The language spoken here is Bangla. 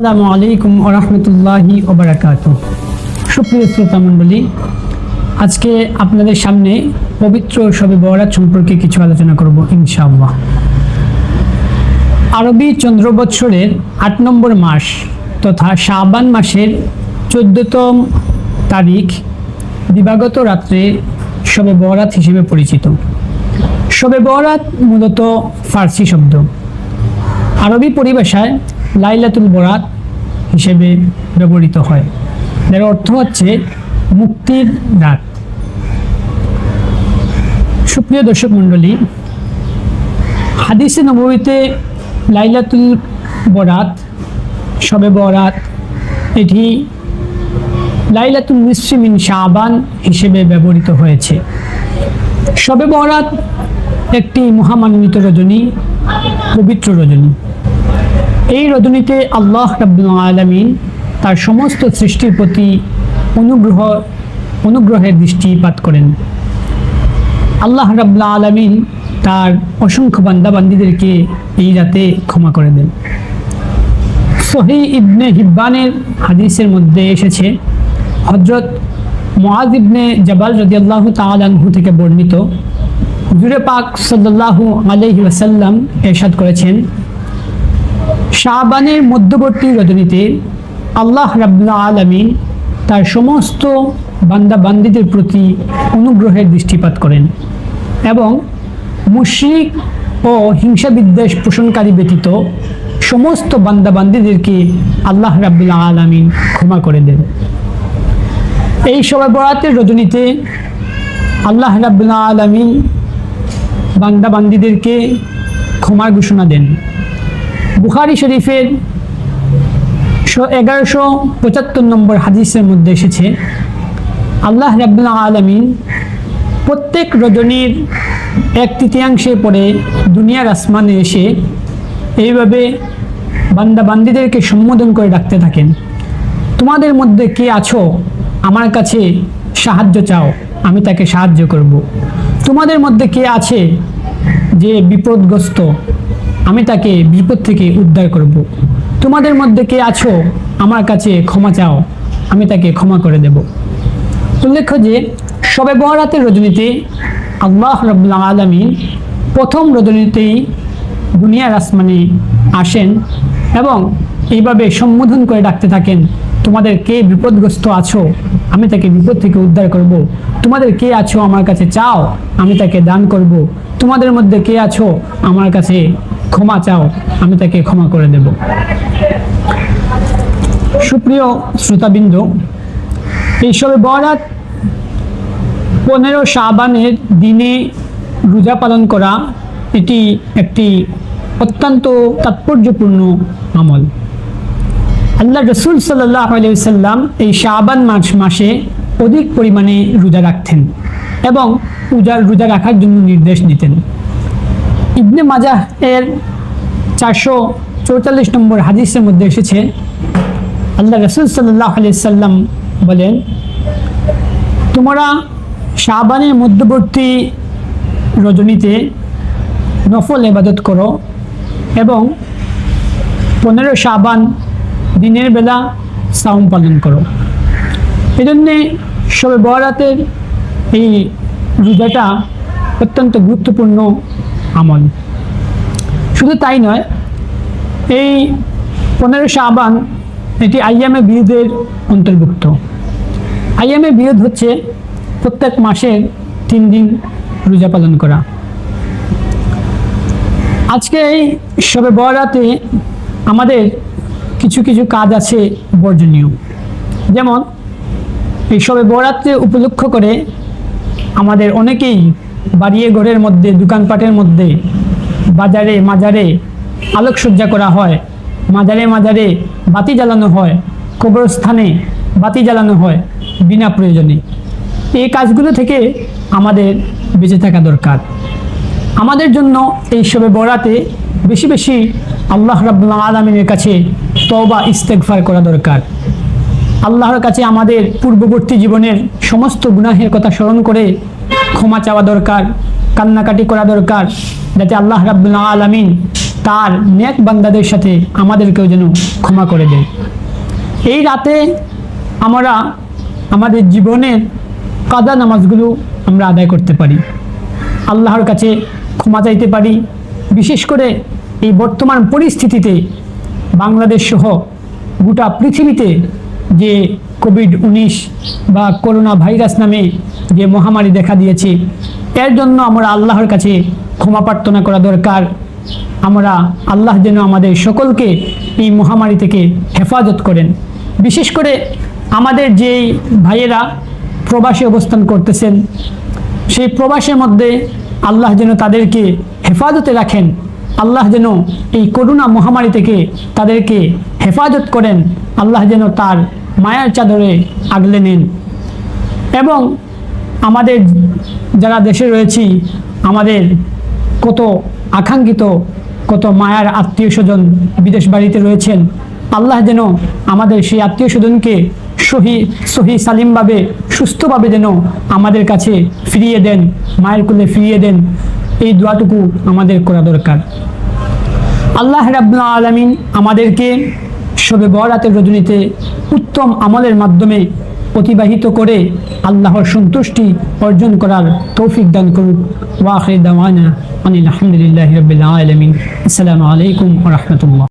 আসসালামু আলাইকুম ওয়া রাহমাতুল্লাহি ওয়া বারাকাতুহু। সুপ্রিয় শ্রোতা মণ্ডলী, আজকে আপনাদের সামনে পবিত্র শবে বরাত সম্পর্কে কিছু আলোচনা করব ইনশাআল্লাহ। আরবি চন্দ্র বৎসরের ৮ নম্বর মাস তথা শাবান মাসের ১৪তম তারিখ দিবাগত রাত্রে শবে বরাত হিসেবে পরিচিত। শবে বরাত মূলত ফার্সি শব্দ, আরবি পরিভাষায় লাইলাতুল বরাত হিসেবে ব্যবহৃত হয়, যার অর্থ হচ্ছে মুক্তির রাত। সুপ্রিয় দর্শক মণ্ডলী, হাদিসে নববীতে লাইলাতুল বরাত, শবে বরাত, এটি লাইলাতুল নিসফি মিন শাবান হিসেবে ব্যবহৃত হয়েছে। শবে বরাত একটি মহামান্বিত রজনী, পবিত্র রজনী। এই রজনীতে আল্লাহ রাব্বুল আলামিন তার সমস্ত সৃষ্টির প্রতি অনুগ্রহের দৃষ্টিপাত করেন। আল্লাহ রাব্বুল আলামিন তার অসংখ্য বান্দাবান্দীদেরকে এই রাতে ক্ষমা করে দেন। সহিহ ইবনে হিব্বানের হাদিসের মধ্যে এসেছে, হযরত মুআয ইবনে জাবাল রাদিয়াল্লাহু তাআলা আনহু থেকে বর্ণিত, হুজুরে পাক সাল্লাল্লাহু আলাইহি ওয়াসাল্লাম ইরশাদ করেছেন, শাবানের মধ্যবর্তী রজনীতে আল্লাহ রাব্বুল আলামিন তার সমস্ত বান্দা বান্দীদের প্রতি অনুগ্রহের দৃষ্টিপাত করেন এবং মুশরিক ও হিংসা বিদ্বেষ পোষণকারী ব্যতীত সমস্ত বান্দা বান্দীদেরকে আল্লাহ রাব্বুল আলামিন ক্ষমা করে দেন। এই শবে বরাতের রজনীতে আল্লাহ রাব্বুল আলামিন বান্দা বান্দীদেরকে ক্ষমার ঘোষণা দেন। বুখারী শরীফের 1175 নম্বর হাদিসের মধ্যে এসেছে, আল্লাহ রাব্বুল আলামিন প্রত্যেক রজনীর 1/3 পরে দুনিয়ার আসমানে এসে এইভাবে বান্দা বান্দীদেরকে সম্বোধন করে ডাকতে থাকেন, তোমাদের মধ্যে কে আছো আমার কাছে সাহায্য চাও, আমি তাকে সাহায্য করব। তোমাদের মধ্যে কে আছে যে বিপদগ্রস্ত, আমি তাকে বিপদ থেকে উদ্ধার করব। তোমাদের মধ্যে কে আছো আমার কাছে ক্ষমা চাও, আমি তাকে ক্ষমা করে দেব। উল্লেখ্য যে শবে বরাতের রজনীতে আল্লাহ রাব্বুল আলামিন প্রথম রজনীতেই দুনিয়ার আসমানে আসেন এবং এইভাবে সম্বোধন করে ডাকতে থাকেন, তোমাদের কে বিপদগ্রস্ত আছো, আমি তাকে বিপদ থেকে উদ্ধার করব। তোমাদের কে আছো আমার কাছে চাও, আমি তাকে দান করব। তোমাদের মধ্যে কে আছো আমার কাছে ক্ষমা চাও, আমি তাকে ক্ষমা করে দেব। সুপ্রিয় শ্রোতাবৃন্দ, এই শবে বরাত 15 শাবানের দিনে রোজা পালন করা এটি একটি অত্যন্ত তাৎপর্যপূর্ণ আমল। আল্লাহ রাসূল সাল্লাল্লাহু আলাইহি ওয়াসাল্লাম এই শাবান মাসে অধিক পরিমাণে রোজা রাখতেন এবং রোজা রাখার জন্য নির্দেশ দিতেন। ইবনে মাজাহ এর 444 নম্বর হাদিসের মধ্যে এসেছে, আল্লাহ রাসূল সাল্লাল্লাহু আলাইহি ওয়াসাল্লাম বলেন, তোমরা শাবানের মধ্যবর্তী রজনীতে নফল ইবাদত করো এবং 15 শাবান দিনের বেলা সাওম পালন করো। এজন্যে শবে বরাতের এই রোজাটা অত্যন্ত গুরুত্বপূর্ণ আমল। শুধু তাই নয়, এই 15 শাবান এটি আইয়ামে বিদের অন্তর্ভুক্ত। আইয়ামে বিদ হচ্ছে প্রত্যেক মাসের 3 দিন রোজা পালন করা। আজকে এই শবে বরাতে আমাদের কিছু কিছু কাজ আছে বর্জনীয়, যেমন এই শবে বরাতকে উপলক্ষ করে আমাদের অনেকেই বাড়িয়ে ঘরের মধ্যে, দোকানপাটের মধ্যে, বাজারে মাজারে আলোকসজ্জা করা হয়, মাজারে মাজারে বাতি জ্বালানো হয়, কবরস্থানে বাতি জ্বালানো হয় বিনা প্রয়োজনে। এই কাজগুলো থেকে আমাদের বেঁচে থাকা দরকার। আমাদের জন্য এই শবে বরাতে বেশি বেশি আল্লাহ রাব্বুল আলামিনের কাছে তওবা ইস্তেগফার করা দরকার। আল্লাহর কাছে আমাদের পূর্ববর্তী জীবনের সমস্ত গুনাহের কথা স্মরণ করে ক্ষমা চাওয়া দরকার, কান্নাকাটি করা দরকার, যাতে আল্লাহ রাব্বুল আলামিন তার নেক বান্দাদের সাথে আমাদেরকেও যেন ক্ষমা করে দেন। এই রাতে আমরা আমাদের জীবনের কাজা নামাজগুলো আমরা আদায় করতে পারি, আল্লাহর কাছে ক্ষমা চাইতে পারি। বিশেষ করে এই বর্তমান পরিস্থিতিতে বাংলাদেশ সহ গোটা পৃথিবীতে যে কোভিড-19 বা করোনা ভাইরাস নামে যে মহামারী দেখা দিয়েছে, এর জন্য আমরা আল্লাহর কাছে ক্ষমা প্রার্থনা করা দরকার। আমরা আল্লাহ যেন আমাদের সকলকে এই মহামারী থেকে হেফাজত করেন। বিশেষ করে আমাদের যেই ভাইয়েরা প্রবাসে অবস্থান করতেছেন, সেই প্রবাসের মধ্যে আল্লাহ যেন তাদেরকে হেফাজতে রাখেন। আল্লাহ যেন এই করোনা মহামারী থেকে তাদেরকে হেফাজত করেন। আল্লাহ যেন তার মায়ার চাদরে আগলে নেন। এবং আমাদের যারা দেশে রয়েছি, আমাদের কত আকাঙ্ক্ষিত, কত মায়ার আত্মীয় স্বজন বিদেশ বাড়িতে রয়েছেন, আল্লাহ যেন আমাদের সেই আত্মীয় স্বজনকে সহি সালিমভাবে সুস্থভাবে যেন আমাদের কাছে ফিরিয়ে দেন, মায়ের কোলে ফিরিয়ে দেন। এই দোয়াটুকু আমাদের করা দরকার। আল্লাহ রাব্বুল আলামিন আমাদেরকে শবে বরাতের রজনীতে উত্তম আমলের মাধ্যমে অতিবাহিত করে আল্লাহর সন্তুষ্টি অর্জন করার তৌফিক দান করুক। ওয়া আখির দাওয়ানা আনিল হামদুলিল্লাহি রাব্বিল আলামিন। আসসালামু আলাইকুম ওয়া রাহমাতুল্লাহ।